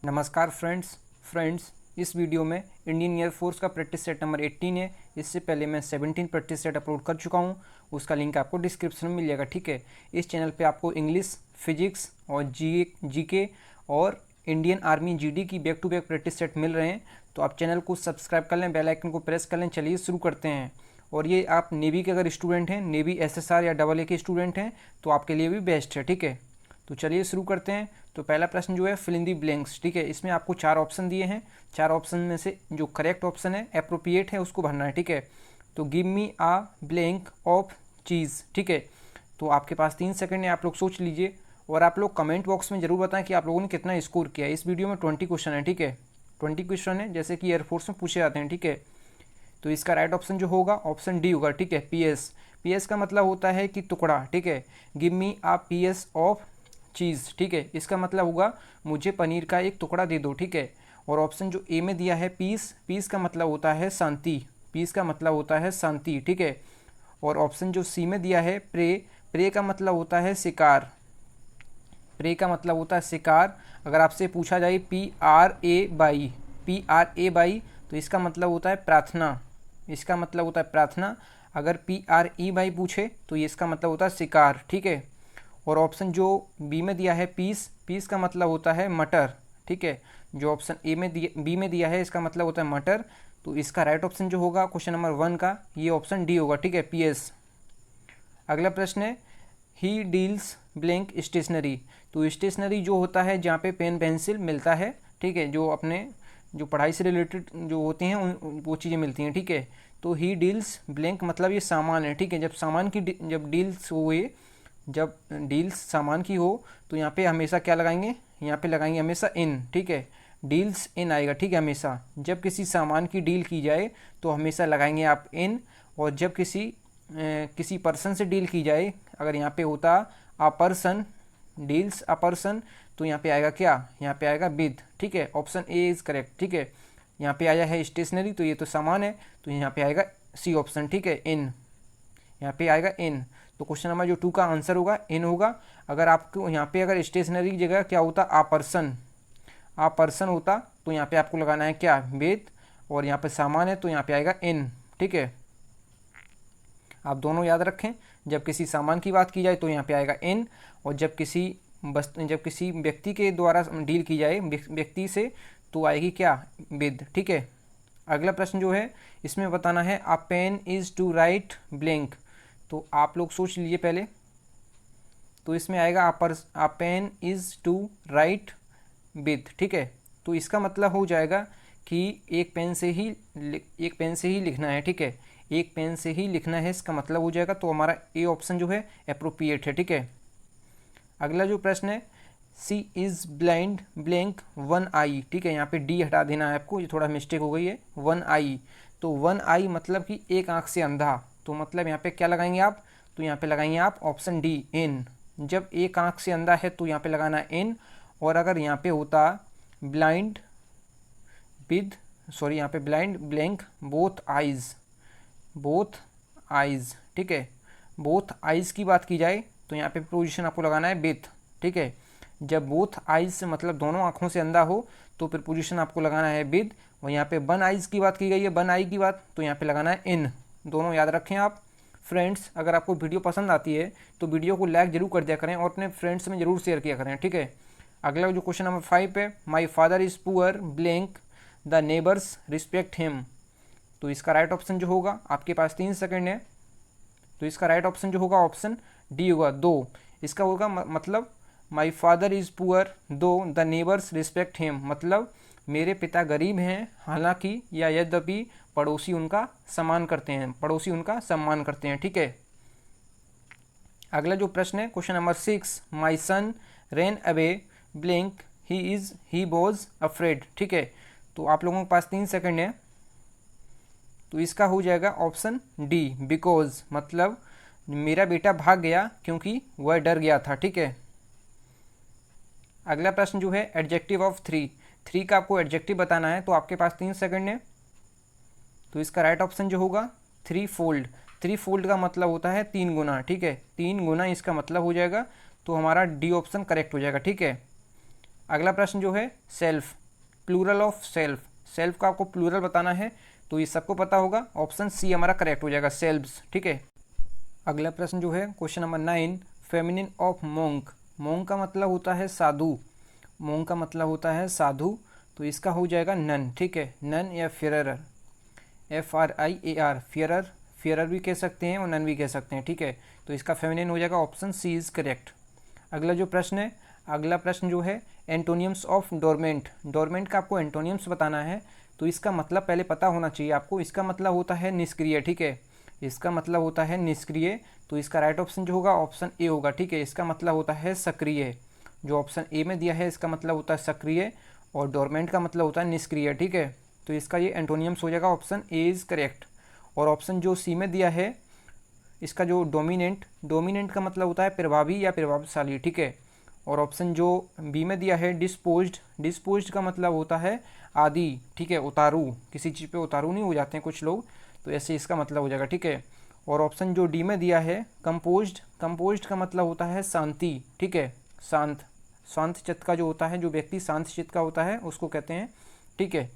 नमस्कार फ्रेंड्स इस वीडियो में इंडियन एयरफोर्स का प्रैक्टिस सेट नंबर 18 है। इससे पहले मैं 17 प्रैक्टिस सेट अपलोड कर चुका हूँ, उसका लिंक आपको डिस्क्रिप्शन में मिल जाएगा। ठीक है, इस चैनल पे आपको इंग्लिश, फिजिक्स और जीके और इंडियन आर्मी जीडी की back to back practice set मिल रहे हैं। तो आप चैनल को सब्सक्राइब कर लें, बेल आइकन को प्रेस कर लें। चलिए शुरू करते हैं। और ये आप नेवी के अगर स्टूडेंट हैं, नेवी एसएसआर या AA के स्टूडेंट हैं, तो आपके लिए भी बेस्ट है। ठीक है, तो चलिए शुरू करते हैं। तो पहला प्रश्न जो है फिल इन दी ब्लैंक्स। ठीक है, इसमें आपको 4 ऑप्शन दिए हैं। 4 ऑप्शन में से जो करेक्ट ऑप्शन है, अप्रोप्रिएट है, उसको भरना है। ठीक है, तो give me a blank of cheese. ठीक है, तो आपके पास 3 सेकंड है, आप लोग सोच लीजिए। और आप लोग कमेंट बॉक्स में जरूर बताएं कि आप लोगों ने कितना स्कोर किया है। इस वीडियो में 20 क्वेश्चन है। ठीक है, 20 क्वेश्चन है, जैसे कि एयरफोर्स में पूछे जाते हैं। ठीक है, तो इसका राइट ऑप्शन जो होगा ऑप्शन डी होगा। ठीक है, पीएस। पीएस का मतलब होता है कि टुकड़ा। ठीक है, give me a piece of cheese. ठीक है, इसका मतलब होगा मुझे पनीर का एक टुकड़ा दे दो। ठीक है, और ऑप्शन जो ए में दिया है पीस, पीस का मतलब होता है शांति। पीस का मतलब होता है शांति। ठीक है, और ऑप्शन जो सी में दिया है प्रे, प्रे का मतलब होता है शिकार। प्रे का मतलब होता है शिकार। अगर आपसे पूछा जाए PRA बाई, तो इसका मतलब होता है प्रार्थना। इसका मतलब होता है प्रार्थना। अगर PRE बाई पूछे तो ये इसका मतलब होता है शिकार। ठीक है, और ऑप्शन जो बी में दिया है पीस, पीस का मतलब होता है मटर। ठीक है, जो ऑप्शन बी में दिया है इसका मतलब होता है मटर। तो इसका राइट ऑप्शन जो होगा क्वेश्चन नंबर 1 का, ये ऑप्शन डी होगा। ठीक है, पीएस। अगला प्रश्न है ही डील्स ब्लैंक स्टेशनरी। तो स्टेशनरी जो होता है जहाँ पे पेन पेंसिल मिलता है। ठीक है, जो अपने जो पढ़ाई से रिलेटेड जो होती हैं वो चीज़ें मिलती हैं। ठीक है, तो ही डील्स ब्लैंक मतलब ये सामान है। ठीक है, जब सामान की जब डील्स हुए, जब डील्स सामान की हो, तो यहाँ पे हमेशा क्या लगाएंगे, यहाँ पे लगाएंगे हमेशा इन। ठीक है, डील्स इन आएगा। ठीक है, हमेशा जब किसी सामान की डील की जाए तो हमेशा लगाएंगे आप इन। और जब किसी पर्सन से डील की जाए, अगर यहाँ पे होता a person, deals a person, तो यहाँ पे आएगा क्या, यहाँ पे आएगा विद। ठीक है, ऑप्शन ए इज़ करेक्ट। ठीक है, यहाँ पे आया है स्टेशनरी, तो ये तो सामान है, तो यहाँ पे आएगा सी ऑप्शन। ठीक है, इन, यहाँ पे आएगा इन। तो क्वेश्चन नंबर जो 2 का आंसर होगा इन होगा। अगर आपको यहाँ पे अगर स्टेशनरी की जगह क्या होता आ पर्सन होता, तो यहाँ पे आपको लगाना है क्या, विद। और यहाँ पे सामान है तो यहाँ पे आएगा इन। ठीक है, आप दोनों याद रखें। जब किसी सामान की बात की जाए तो यहाँ पे आएगा इन, और जब किसी व्यक्ति के द्वारा डील की जाए व्यक्ति से, तो आएगी क्या, विद। ठीक है, अगला प्रश्न जो है इसमें बताना है a pen is to write blank. तो आप लोग सोच लीजिए पहले। तो इसमें आएगा a pen is to write with. ठीक है, तो इसका मतलब हो जाएगा कि एक पेन से ही लिखना है। ठीक है, एक पेन से ही लिखना है, इसका मतलब हो जाएगा। तो हमारा ए ऑप्शन जो है अप्रोप्रिएट है। ठीक है, अगला जो प्रश्न है सी इज़ ब्लाइंड ब्लैंक 1 आई। ठीक है, यहाँ पे डी हटा देना है आपको, ये थोड़ा मिस्टेक हो गई है। 1 आई, तो 1 आई मतलब कि एक आंख से अंधा। तो मतलब यहाँ पे क्या लगाएंगे आप, तो यहाँ पे लगाएंगे आप ऑप्शन डी इन। जब एक आंख से अंधा है तो यहाँ पे लगाना इन। और अगर यहाँ पे होता ब्लाइंड विद, सॉरी यहाँ पे ब्लाइंड ब्लैंक बोथ आइज़। ठीक है, बोथ आइज़ की बात की जाए तो यहाँ पे पोजीशन आपको लगाना है विथ। ठीक है, जब बोथ आइज़ से मतलब दोनों आँखों से अंधा हो, तो फिर पोजीशन आपको लगाना है विद। और यहाँ पे वन आइज़ की बात की गई है, वन आई की बात, तो यहाँ पे लगाना है इन। दोनों याद रखें आप। फ्रेंड्स, अगर आपको वीडियो पसंद आती है तो वीडियो को लाइक जरूर कर दिया करें और अपने फ्रेंड्स में जरूर शेयर किया करें। ठीक है, अगला जो क्वेश्चन नंबर 5 है my father is poor blank the neighbours respect him. तो इसका राइट ऑप्शन जो होगा, आपके पास 3 सेकंड है, तो इसका राइट ऑप्शन जो होगा ऑप्शन डी होगा 2। इसका होगा मतलब माई फादर इज़ पुअर दो द नेबर्स रिस्पेक्ट हिम, मतलब मेरे पिता गरीब हैं हालांकि या यद्यपि पड़ोसी उनका सम्मान करते हैं, पड़ोसी उनका सम्मान करते हैं। ठीक है, अगला जो प्रश्न है question number 6 my son ran away blank he was afraid. ठीक है, तो आप लोगों के पास 3 सेकंड है, तो इसका हो जाएगा ऑप्शन डी बिकॉज, मतलब मेरा बेटा भाग गया क्योंकि वह डर गया था। ठीक है, अगला प्रश्न जो है एडजेक्टिव ऑफ थ्री का आपको एडजेक्टिव बताना है, तो आपके पास 3 सेकंड है। तो इसका राइट ऑप्शन जो होगा थ्री फोल्ड का मतलब होता है 3 गुना। ठीक है, 3 गुना इसका मतलब हो जाएगा, तो हमारा डी ऑप्शन करेक्ट हो जाएगा। ठीक है, अगला प्रश्न जो है self, plural of self, self का आपको प्लूरल बताना है, तो ये सबको पता होगा, ऑप्शन सी हमारा करेक्ट हो जाएगा, सेल्व्स, ठीक है। अगला प्रश्न जो है question number 9, feminine of monk, monk का मतलब होता है साधु, मोंक का मतलब होता है साधु, तो इसका हो जाएगा नन, ठीक है, नन या फियरर, FRIAR, फियरर, फियरर भी कह सकते हैं और नन भी कह सकते हैं, ठीक है, तो इसका फेमिनिन हो जाएगा, ऑप्शन सी इज़ करेक्ट। अगला जो प्रश्न है, अगला प्रश्न जो है एंटोनियम्स ऑफ डोरमेंट, डोरमेंट का आपको एंटोनियम्स बताना है, तो इसका मतलब पहले पता होना चाहिए आपको, इसका मतलब होता है निष्क्रिय, ठीक है, इसका मतलब होता है निष्क्रिय, तो इसका राइट ऑप्शन जो होगा ऑप्शन ए होगा, ठीक है, इसका मतलब होता है सक्रिय, जो ऑप्शन ए में दिया है इसका मतलब होता है सक्रिय, और डोरमेंट का मतलब होता है निष्क्रिय, ठीक है, तो इसका ये एंटोनियम्स हो जाएगा, ऑप्शन ए इज़ करेक्ट। और ऑप्शन जो सी में दिया है इसका जो डोमिनेंट, डोमिनेंट का मतलब होता है प्रभावी या प्रभावशाली, ठीक है, और ऑप्शन जो बी में दिया है डिस्पोज्ड, डिस्पोज्ड का मतलब होता है आदि, ठीक है, उतारू, किसी चीज़ पे उतारू नहीं हो जाते हैं कुछ लोग, तो ऐसे इसका मतलब हो जाएगा, ठीक है। और ऑप्शन जो डी में दिया है कंपोज्ड, कंपोज्ड का मतलब होता है शांति, ठीक है, शांत, शांत चित्त का जो होता है, जो व्यक्ति शांत चित्त का होता है उसको कहते हैं, ठीक है।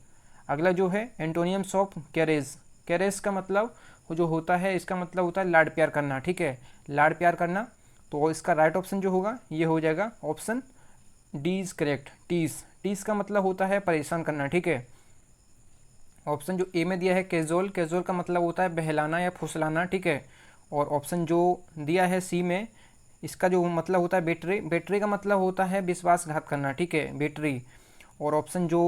अगला जो है एंटोनियम्स ऑफ कैरेज, कैरेज का मतलब जो होता है इसका मतलब होता है लाड प्यार करना, ठीक है, लाड प्यार करना, तो इसका राइट ऑप्शन जो होगा ये हो जाएगा ऑप्शन डी इज़ करेक्ट, टीस, टीस का मतलब होता है परेशान करना, ठीक है। ऑप्शन जो ए में दिया है कैजुअल, कैजुअल का मतलब होता है बहलाना या फुसलाना, ठीक है, और ऑप्शन जो दिया है सी में इसका जो मतलब होता है बेटरे, बेटरे का मतलब होता है विश्वासघात करना, ठीक है, बेटरी, और ऑप्शन जो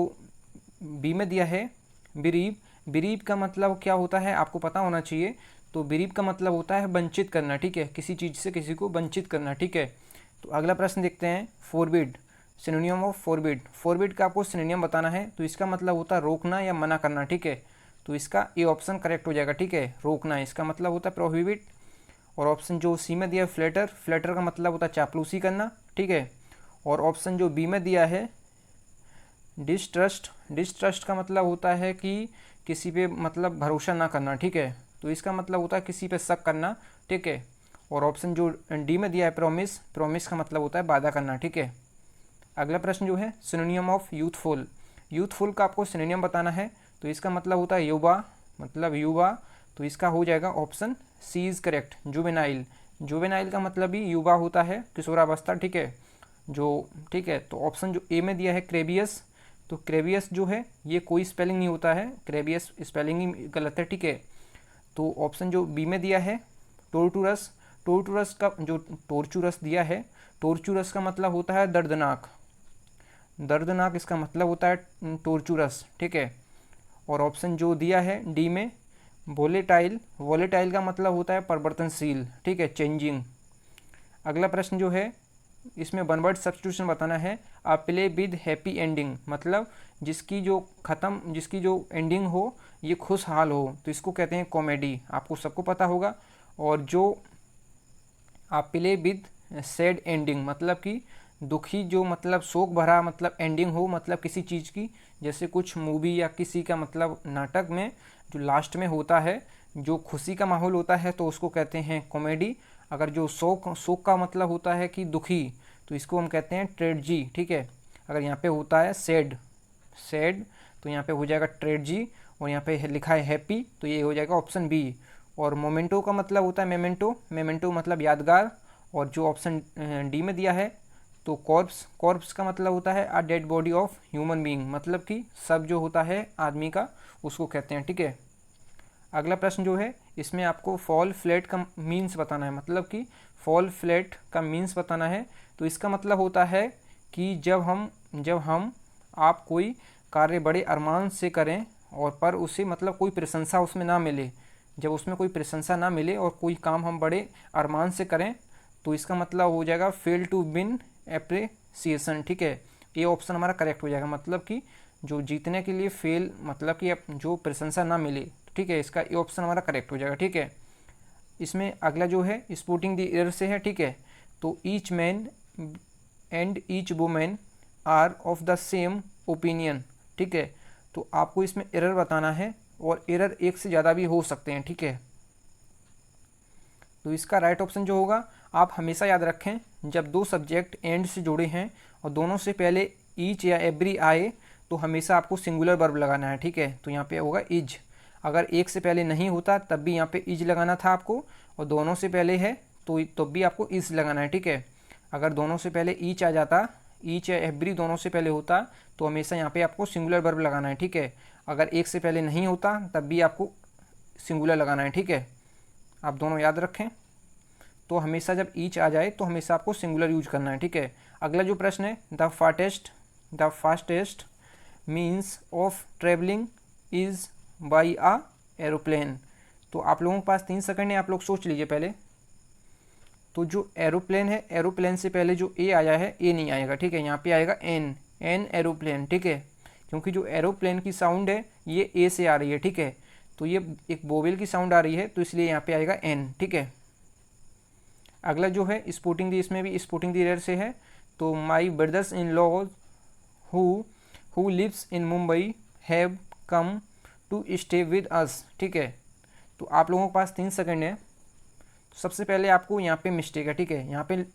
बी में दिया है बिरीब, बिरीब का मतलब क्या होता है आपको पता होना चाहिए, तो बिरीब का मतलब होता है वंचित करना, ठीक है, किसी चीज़ से किसी को वंचित करना, ठीक है। तो अगला प्रश्न देखते हैं फोरबिड, सिनोनियम ऑफ फोरबिड, फोरबिड का आपको सिनोनियम बताना है, तो इसका मतलब होता है रोकना या मना करना, ठीक है, तो इसका ए ऑप्शन करेक्ट हो जाएगा, ठीक है, रोकना, इसका मतलब होता है प्रोहिबिट। और ऑप्शन जो सी में दिया है फ्लैटर, फ्लैटर का मतलब होता है चापलूसी करना, ठीक है, और ऑप्शन जो बी में दिया है डिस्ट्रस्ट, डिस्ट्रस्ट का मतलब होता है कि किसी पे मतलब भरोसा ना करना, ठीक है, तो इसका मतलब होता है किसी पे शक करना, ठीक है, और ऑप्शन जो डी में दिया है प्रॉमिस, प्रॉमिस का मतलब होता है वादा करना, ठीक है। अगला प्रश्न जो है सिनोनियम ऑफ यूथफुल, यूथफुल का आपको सिनोनियम बताना है, तो इसका मतलब होता है युवा, मतलब युवा, तो इसका हो जाएगा option C is correct, juvenile, juvenile का मतलब भी युवा होता है, किशोरावस्था, ठीक है, जो, ठीक है, तो ऑप्शन जो ए में दिया है क्रेबियस, तो क्रेबियस जो है ये कोई स्पेलिंग नहीं होता है, क्रेबियस स्पेलिंग ही गलत है, ठीक है, तो ऑप्शन जो बी में दिया है टोर्चुरस, टोर्चुरस का जो टोर्चुरस दिया है, टोर्चुरस का मतलब होता है दर्दनाक, दर्दनाक इसका मतलब होता है टोर्चुरस, ठीक है, और ऑप्शन जो दिया है डी में वोलेटाइल, वोलेटाइल का मतलब होता है परिवर्तनशील, ठीक है, चेंजिंग। अगला प्रश्न जो है इसमें वन वर्ड सब्स्टिट्यूशन बताना है, आ प्ले विद हैप्पी एंडिंग, मतलब जिसकी जो ख़त्म, जिसकी जो एंडिंग हो ये खुशहाल हो, तो इसको कहते हैं कॉमेडी, आपको सबको पता होगा। और जो आ प्ले विद सैड एंडिंग, मतलब कि दुखी जो मतलब शोक भरा मतलब एंडिंग हो, मतलब किसी चीज़ की, जैसे कुछ मूवी या किसी का मतलब नाटक में जो लास्ट में होता है जो खुशी का माहौल होता है तो उसको कहते हैं कॉमेडी। अगर जो शोक, शोक का मतलब होता है कि दुखी, तो इसको हम कहते हैं ट्रेडजी, ठीक है। अगर यहाँ पे होता है सैड, सैड, तो यहाँ पे हो जाएगा ट्रेडजी, और यहाँ पे लिखा है हैप्पी, तो ये हो जाएगा ऑप्शन बी। और मोमेंटो का मतलब होता है मेमेंटो, मेमेंटो मतलब यादगार, और जो ऑप्शन डी में दिया है तो कॉर्प्स, कॉर्प्स का मतलब होता है a dead body of human being, मतलब कि सब जो होता है आदमी का उसको कहते हैं, ठीक है। अगला प्रश्न जो है इसमें आपको फॉल फ्लैट का मीन्स बताना है, मतलब कि फॉल फ्लैट का मीन्स बताना है, तो इसका मतलब होता है कि जब हम आप कोई कार्य बड़े अरमान से करें और पर उसे मतलब कोई प्रशंसा उसमें ना मिले, जब उसमें कोई प्रशंसा ना मिले और कोई काम हम बड़े अरमान से करें, तो इसका मतलब हो जाएगा फेल टू विन एप्रिसिएशन, ठीक है, ये ऑप्शन हमारा करेक्ट हो जाएगा, मतलब कि जो जीतने के लिए फेल, मतलब कि जो प्रशंसा ना मिले, ठीक है, इसका ये ऑप्शन हमारा करेक्ट हो जाएगा, ठीक है। इसमें अगला जो है स्पोर्टिंग द एयर से है, ठीक है, तो each man and each women are of the same opinion, ठीक है, तो आपको इसमें एरर बताना है, और एरर एक से ज़्यादा भी हो सकते हैं, ठीक है। तो इसका राइट ऑप्शन जो होगा, आप हमेशा याद रखें जब दो सब्जेक्ट एंड से जुड़े हैं और दोनों से पहले ईच या एवरी आए तो हमेशा आपको सिंगुलर वर्ब लगाना है, ठीक है। तो यहाँ पे होगा इज। अगर एक से पहले नहीं होता तब भी यहाँ पे इज लगाना था आपको, और दोनों से पहले है तो भी आपको इज लगाना है, ठीक है। अगर दोनों से पहले ईच आ जाता, ईच या एवरी दोनों से पहले होता तो हमेशा यहाँ पे आपको सिंगुलर वर्ब लगाना है, ठीक है। अगर एक से पहले नहीं होता तब भी आपको सिंगुलर लगाना है, ठीक है। आप दोनों याद रखें। तो हमेशा जब ईच आ जाए तो हमेशा आपको सिंगुलर यूज करना है, ठीक है। अगला जो प्रश्न है, the fastest means of travelling is by a aeroplane. तो आप लोगों के पास 3 सेकंड है, आप लोग सोच लीजिए पहले। तो जो एरोप्लेन है, एरोप्लेन से पहले जो ए आया है, ए नहीं आएगा, ठीक है। यहाँ पे आएगा एन, एन एरोप्लेन, ठीक है। क्योंकि जो एरोप्लेन की साउंड है ये ए से आ रही है, ठीक है। तो ये एक वोवेल की साउंड आ रही है, तो इसलिए यहाँ पे आएगा एन, ठीक है। अगला जो है स्पोर्टिंग दी, इसमें भी स्पोर्टिंग दी रेयर से है। तो my brothers in law who lives in Mumbai have come to stay with us, ठीक है। तो आप लोगों के पास 3 सेकंड है। तो सबसे पहले आपको यहाँ पे मिस्टेक है, ठीक है। यहाँ पे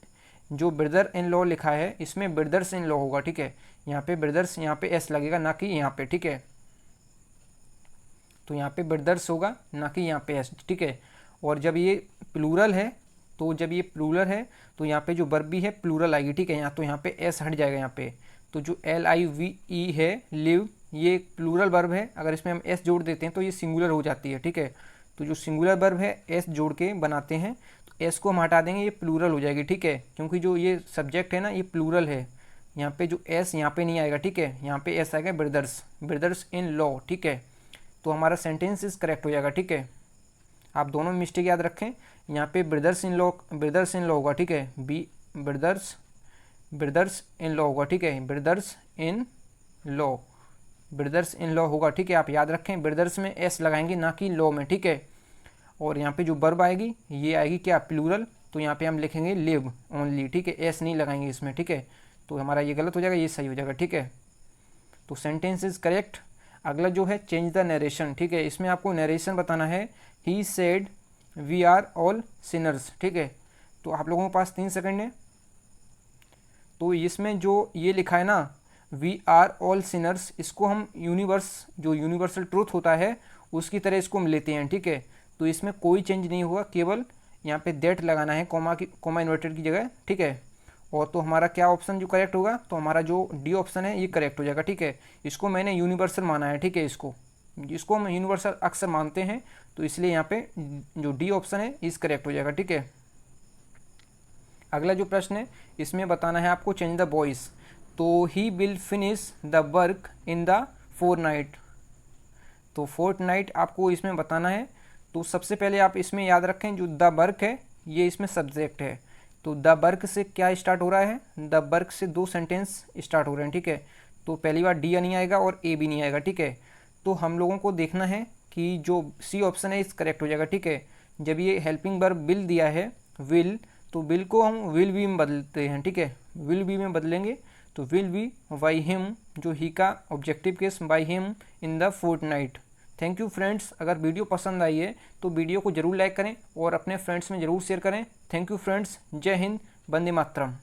जो ब्रदर इन लॉ लिखा है इसमें ब्रदर्स इन लॉ होगा, ठीक है। यहाँ पे ब्रदर्स, यहाँ पे एस लगेगा, ना कि यहाँ पे, ठीक है। तो यहाँ पे ब्रदर्स होगा, ना कि यहाँ पे एस, ठीक है। और जब ये प्लूरल है, तो जब ये प्लूरल है तो यहाँ पे जो वर्ब भी है प्लूरल आएगी, ठीक है। यहाँ तो यहाँ पे एस हट जाएगा यहाँ पे। तो जो LIVE है, लिव, ये प्लूरल वर्ब है। अगर इसमें हम एस जोड़ देते हैं तो ये सिंगुलर हो जाती है, ठीक है। तो जो सिंगुलर वर्ब है एस जोड़ के बनाते हैं, तो एस को हम हटा देंगे, ये प्लूरल हो जाएगी, ठीक है। क्योंकि जो ये सब्जेक्ट है ना ये प्लूरल है, यहाँ पे जो एस यहाँ पे नहीं आएगा, ठीक है। यहाँ पे एस आएगा ब्रदर्स, ब्रदर्स इन लॉ, ठीक है। तो हमारा सेंटेंस इज करेक्ट हो जाएगा, ठीक है। आप दोनों मिस्टेक याद रखें। यहाँ पे ब्रदर्स इन लॉ होगा, ठीक है। बी ब्रदर्स इन लॉ होगा, ठीक है। ब्रदर्स इन लॉ होगा, ठीक है। आप याद रखें, ब्रदर्स में एस लगाएंगे, ना कि लॉ में, ठीक है। और यहाँ पे जो वर्ब आएगी ये आएगी क्या, प्लूरल। तो यहाँ पे हम लिखेंगे लिव ओनली, ठीक है। एस नहीं लगाएंगे इसमें, ठीक है। तो हमारा ये गलत हो जाएगा, ये सही हो जाएगा, ठीक है। तो सेंटेंस इज करेक्ट। अगला जो है चेंज द नरेशन, ठीक है। इसमें आपको नरेशन बताना है। He said we are all sinners, ठीक है। तो आप लोगों के पास 3 सेकंड है। तो इसमें जो ये लिखा है ना, वी आर ऑल सिनर्स, इसको हम जो यूनिवर्सल ट्रूथ होता है उसकी तरह इसको हम लेते हैं, ठीक है। तो इसमें कोई चेंज नहीं हुआ, केवल यहाँ पे दैट लगाना है, कॉमा इन्वर्टेड की जगह, ठीक है। और तो हमारा क्या ऑप्शन जो करेक्ट होगा, तो हमारा जो डी ऑप्शन है ये करेक्ट हो जाएगा, ठीक है। इसको मैंने यूनिवर्सल माना है, ठीक है। इसको हम यूनिवर्सल अक्सर मानते हैं, तो इसलिए यहाँ पे जो डी ऑप्शन है इस करेक्ट हो जाएगा, ठीक है। अगला जो प्रश्न है इसमें बताना है आपको चेंज द वॉइस। तो he will finish the work in the fortnight. तो फोर्टनाइट आपको इसमें बताना है। तो सबसे पहले आप इसमें याद रखें, जो द वर्क है ये इसमें सब्जेक्ट है। तो द वर्क से क्या स्टार्ट हो रहा है, द वर्क से 2 सेंटेंस स्टार्ट हो रहे हैं, ठीक है। तो पहली बार डी नहीं आएगा और ए भी नहीं आएगा, ठीक है। तो हम लोगों को देखना है कि जो सी ऑप्शन है इस करेक्ट हो जाएगा, ठीक है। जब ये हेल्पिंग वर्ब विल दिया है, विल, तो विल को हम विल बी में बदलते हैं, ठीक है। विल बी में बदलेंगे तो विल बी बाई हिम, जो ही का objective case, by him in the fortnight. Thank you friends. अगर वीडियो पसंद आई है तो वीडियो को जरूर लाइक करें और अपने फ्रेंड्स में ज़रूर शेयर करें। Thank you friends. जय हिंद, वंदे मातरम।